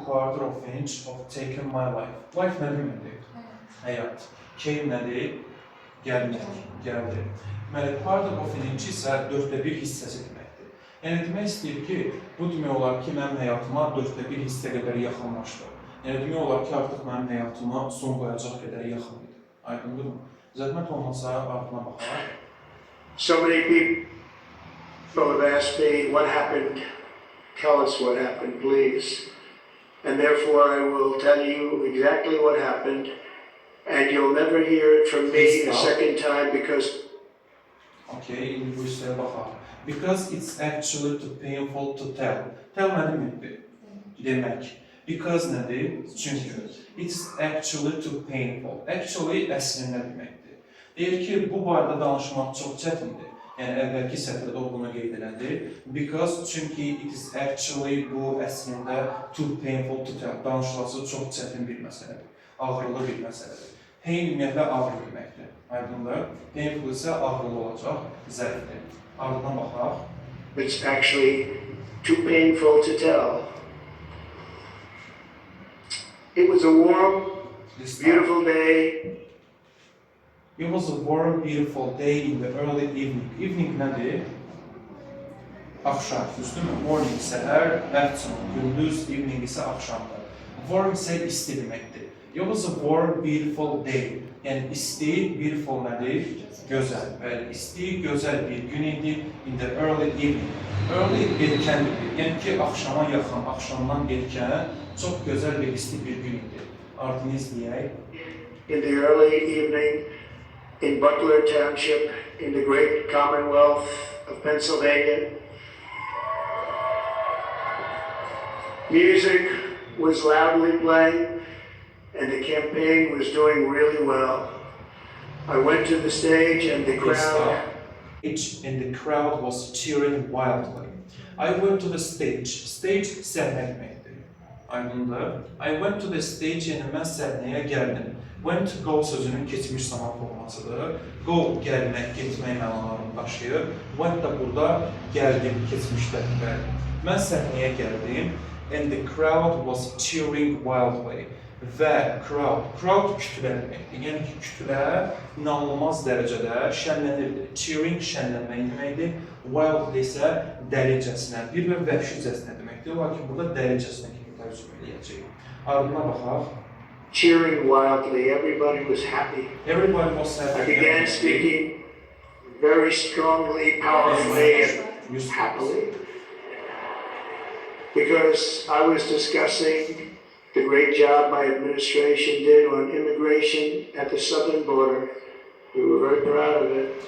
quarter of an inch of taking my life. Life nə deməkdir? Həyat. Came nədir? Gəlmək, gəldi. Deməli, quarter of an inch isə 1/4 hissəsi deməkdir. Yəni, demək istəyir ki, bu demək olar ki, mənim həyatıma 1/4 hissə qədər yaxınlaşdı. Yəni, demək olar ki, artıq mənim həyatıma son qoyacaq qədər yaxın idi. Aydındırmı? Zəhmət olmasa, ardına baxaraq. So many people have asked me what happened. Tell us what happened, please. And therefore, I will tell you exactly what happened. And you'll never hear it from me a second time because... Okay, ingilislərə baxaq. Because it's actually too painful to tell. Tell nə deməkdir? Demək. Because nədir? Çünki. It's actually too painful. Actually, əslində deməkdir. Deyir ki, bu barədə danışmaq çox çətindir. Yəni, əvvəlki sətirdə o bunu qeyd elədi. Because, çünki it is actually, bu əslində too painful to tell. Danışılası çox çətin bir məsələdir. Ağrılı bir məsələdir. Pain ümumiyyətlə ağrı deməkdir. Aydındır. Painful isə ağrılı olacaq, zərfdir. Ardına baxaq. It's actually too painful to tell. It was a warm, beautiful day. It was a warm, beautiful day in the early evening. Evening nədir? Axşam, düzdürmü? Morning səhər, afternoon, gündüz, evening isə axşamdır. Warm isə isti deməkdir. It was a warm, beautiful day. Yəni, isti, beautiful nədir? Gözəl. Bəli, isti, gözəl bir gün idi. In the early evening. Early, erkən idi. Yəni ki, axşama yaxın, axşamdan erkən, çox gözəl və isti bir gün idi. Ardını izləyək. In the early evening, in Butler Township, in the great Commonwealth of Pennsylvania, music was loudly playing. And the campaign was doing really well. I went to the stage and the crowd was cheering wildly. I went to the stage. Stage səhnə deməkdir. Aydındır. I went to the stage, yəni mən səhnəyə gəldim. Went to go sözünün keçmiş zaman formasıdır. Go, gəlmək, getmək mənalarını daşıyır. Went da burada gəldim, keçmişdə. Mən səhnəyə gəldim. And the crowd was cheering wildly. Və crowd kütlə deməkdir. Yəni ki, kütlə inanılmaz dərəcədə şənlənirdi. Cheering şənlənmək deməkdir. Wild isə dəlicəsinə, bir və vəhşicəsinə deməkdir. Lakin burada dəlicəsinə kimi tərcümə edəcəyik. Ardına baxaq. Cheering wildly, everybody was happy. Everybody was happy. I began speaking very strongly, powerfully, and happily. Because I was discussing the great job my administration did on immigration at the southern border. We were very proud of it.